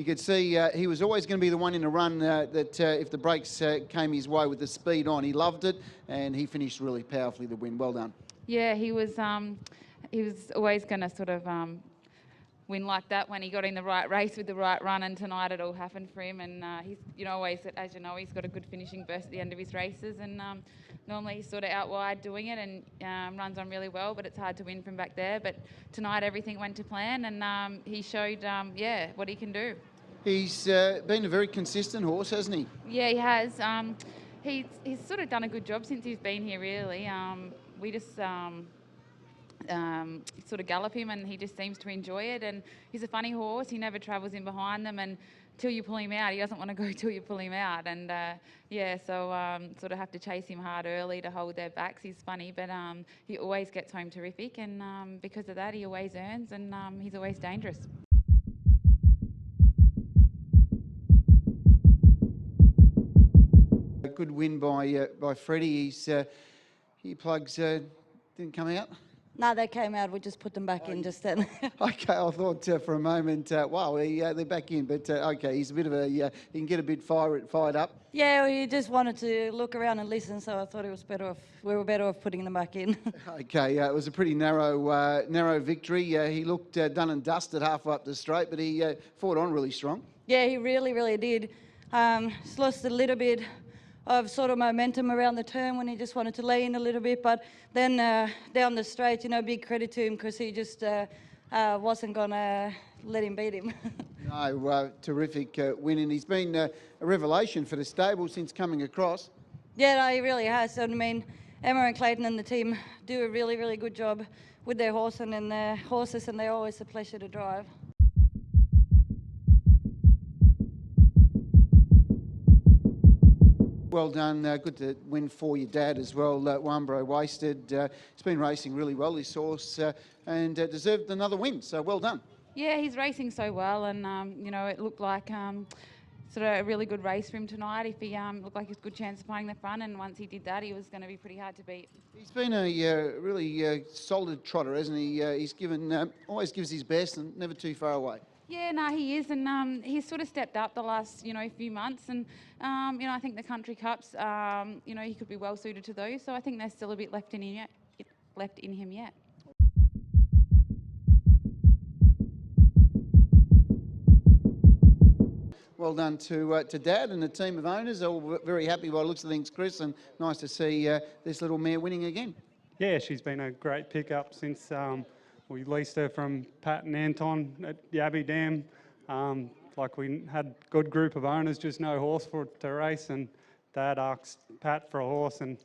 could see he was always going to be the one in a run that if the breaks came his way with the speed on, he loved it, and he finished really powerfully to win. Well done. Yeah, he was always going to sort of win like that when he got in the right race with the right run, and tonight it all happened for him. And he's, always, as you know, he's got a good finishing burst at the end of his races, and normally he's sort of out wide doing it and runs on really well, but it's hard to win from back there. But tonight everything went to plan, and he showed, what he can do. He's been a very consistent horse, hasn't he? Yeah, he has. He's sort of done a good job since he's been here, really. We just sort of gallop him, and he just seems to enjoy it. And he's a funny horse. He never travels in behind them, and till you pull him out, he doesn't want to go till you pull him out. And so sort of have to chase him hard early to hold their backs. He's funny, but he always gets home terrific, and because of that, he always earns, and he's always dangerous. A good win by Freddie. He plugs didn't come out. No, they came out. We just put them back in just then. Okay, I thought for a moment, wow, they're back in. But okay, he's a bit of a, he can get a bit fired up. Yeah, we just wanted to look around and listen, so I thought it was better off. We were better off putting them back in. Okay, it was a pretty narrow victory. He looked done and dusted halfway up the straight, but he fought on really strong. Yeah, he really, really did. Just lost a little bit of sort of momentum around the turn when he just wanted to lean a little bit, but then down the straight, big credit to him because he just wasn't going to let him beat him. No, terrific win, and he's been a revelation for the stable since coming across. Yeah, no, he really has. I mean, Emma and Clayton and the team do a really, really good job with their horse and their horses, and they're always a pleasure to drive. Well done, good to win for your dad as well, Wambro Wasted. He's been racing really well, this horse, and deserved another win, so well done. Yeah, he's racing so well, and it looked like sort of a really good race for him tonight. If he looked like he was a good chance of playing the front, and once he did that, he was going to be pretty hard to beat. He's been a really solid trotter, hasn't he? He's given, always gives his best and never too far away. Yeah, no, he is, and he's sort of stepped up the last, few months, and I think the country cups, he could be well suited to those. So I think there's still a bit left in him yet. Well done to Dad and the team of owners. All very happy by the looks of things, Chris, and nice to see this little mare winning again. Yeah, she's been a great pickup since we leased her from Pat and Anton at Yabby Dam. We had a good group of owners, just no horse for it to race, and Dad asked Pat for a horse, and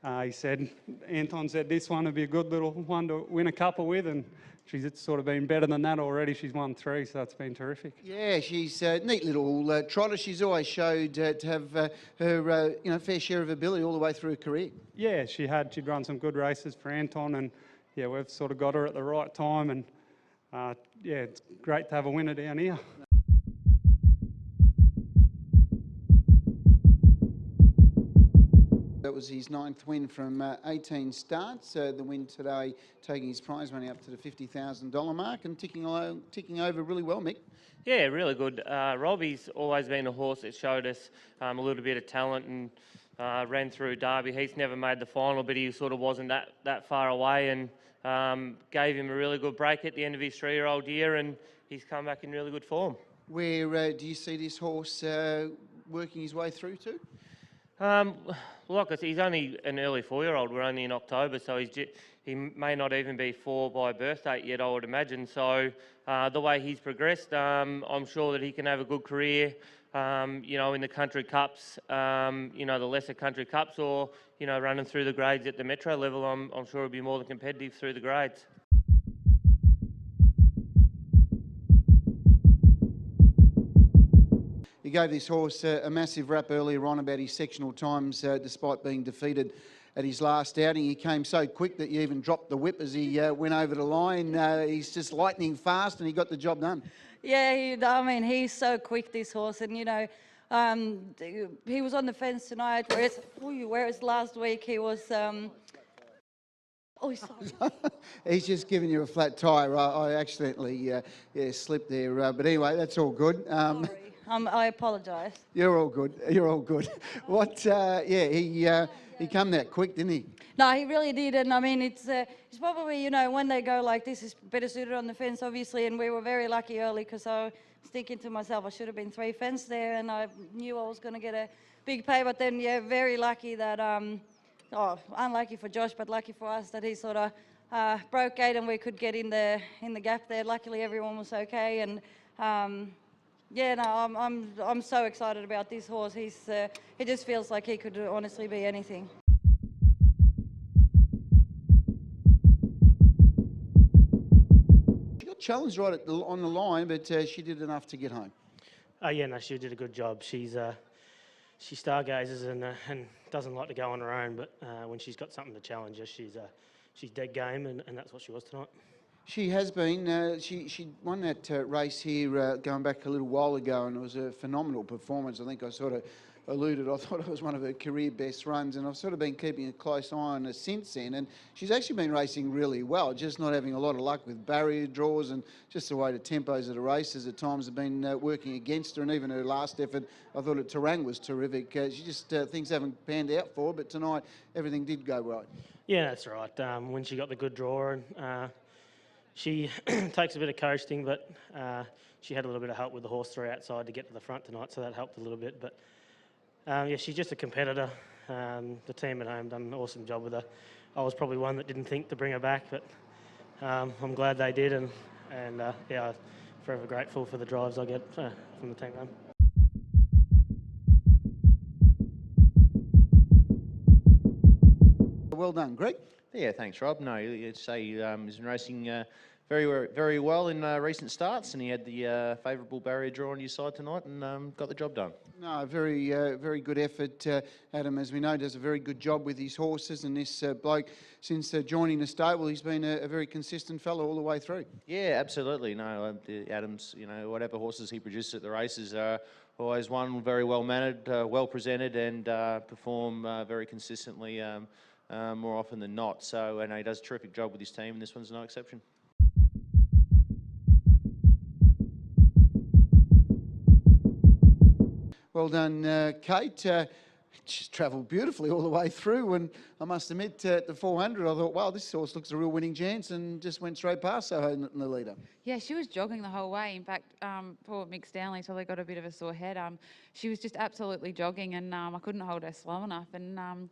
Anton said this one would be a good little one to win a couple with, and she's sort of been better than that already. She's won 3, so it's been terrific. Yeah, she's a neat little trotter. She's always showed to have her fair share of ability all the way through her career. Yeah, she'd run some good races for Anton, and yeah, we've sort of got her at the right time, and it's great to have a winner down here. That was his 9th win from 18 starts. The win today taking his prize money up to the $50,000 mark and ticking over really well, Mick. Yeah, really good. Robbie's always been a horse that showed us a little bit of talent and ran through Derby. He's never made the final, but he sort of wasn't that far away, and gave him a really good break at the end of his 3-year-old year, and he's come back in really good form. Where do you see this horse working his way through to? Like I said, he's only an early 4-year-old. We're only in October, so he may not even be 4 by birth date yet, I would imagine. So the way he's progressed, I'm sure that he can have a good career, in the country cups, the lesser country cups, or, running through the grades at the metro level. I'm sure he'll be more than competitive through the grades. He gave this horse a massive rap earlier on about his sectional times, despite being defeated at his last outing. He came so quick that you even dropped the whip as he went over the line. He's just lightning fast, and he got the job done. Yeah, he's so quick, this horse, and he was on the fence tonight, whereas last week he was Oh, sorry. He's just giving you a flat tyre. I accidentally slipped there. But anyway, that's all good. Sorry. I apologise. You're all good. You're all good. What? He come that quick, didn't he? No, he really did, and I mean, it's probably, you know, when they go like this, it's better suited on the fence, obviously, and we were very lucky early because I was thinking to myself, I should have been 3 fence there, and I knew I was going to get a big pay, but then, yeah, very lucky that, unlucky for Josh, but lucky for us that he sort of broke gate and we could get in the gap there. Luckily, everyone was okay, and yeah, no, I'm so excited about this horse. He just feels like he could honestly be anything. She got challenged right on the line, but she did enough to get home. Yeah, no, she did a good job. She stargazes and doesn't like to go on her own, but when she's got something to challenge her, she's dead game, and that's what she was tonight. She has been. She won that race here going back a little while ago, and it was a phenomenal performance. I think I sort of alluded. I thought it was one of her career best runs, and I've sort of been keeping a close eye on her since then. And she's actually been racing really well, just not having a lot of luck with barrier draws and just the way the tempos of the races at times have been working against her. And even her last effort, I thought at Terang was terrific. She just things haven't panned out for her, but tonight everything did go right. Yeah, that's right. When she got the good draw, and she takes a bit of coasting, but she had a little bit of help with the horse through outside to get to the front tonight, so that helped a little bit. But yeah, she's just a competitor. The team at home done an awesome job with her. I was probably one that didn't think to bring her back, but I'm glad they did, and yeah, I'm forever grateful for the drives I get from the team at home. Well done, Greg. Yeah, thanks, Rob. No, you'd say he's been racing very well in recent starts, and he had the favourable barrier draw on his side tonight and got the job done. No, very good effort. Adam, as we know, does a very good job with his horses, and this bloke, since joining the stable, he's been a very consistent fellow all the way through. Yeah, absolutely. No, Adams, you know, whatever horses he produces at the races are always one very well mannered, well presented, and perform very consistently. More often than not. So, and he does a terrific job with his team, and this one's no exception. Well done, Kate. She's travelled beautifully all the way through, and I must admit, at the 400, I thought, wow, this horse looks a real winning chance, and just went straight past Soho in the leader. Yeah, she was jogging the whole way. In fact, poor Mick Stanley probably got a bit of a sore head. She was just absolutely jogging, and I couldn't hold her slow enough. And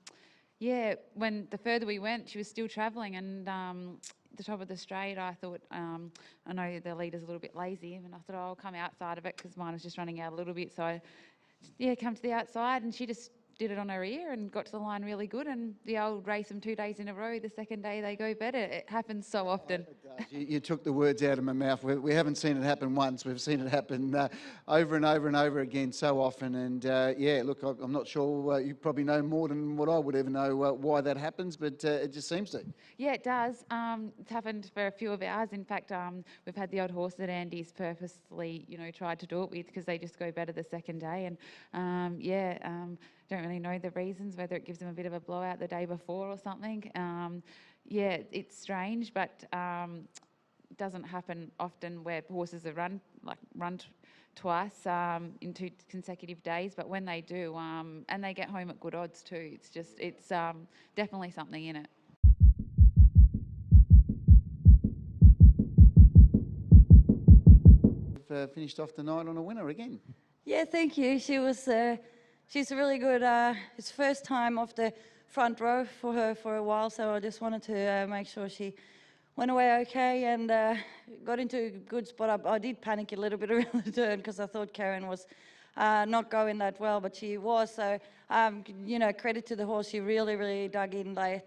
yeah, when the further we went, she was still travelling, and the top of the straight, I thought, I know the leader's a little bit lazy, and I thought, I'll come outside of it because mine was just running out a little bit. So, yeah, come to the outside, and she just did it on her ear and got to the line really good. And the old race them 2 days in a row, the second day they go better. It happens so often. You took the words out of my mouth. We haven't seen it happen once. We've seen it happen over and over and over again so often. And yeah, look, I'm not sure you probably know more than what I would ever know why that happens, but it just seems to. Yeah, it does. It's happened for a few of ours. In fact, we've had the odd horse that Andy's purposely, tried to do it with because they just go better the second day. And don't really know the reasons, whether it gives them a bit of a blowout the day before or something. Yeah, it's strange, but it doesn't happen often where horses are run twice in 2 consecutive days. But when they do, and they get home at good odds too, it's definitely something in it. We've finished off the night on a winner again. Yeah, thank you. She's a really good. It's first time off the front row for her for a while, so I just wanted to make sure she went away okay and got into a good spot. I did panic a little bit around the turn because I thought Karen was not going that well, but she was. So, credit to the horse. She really dug in late.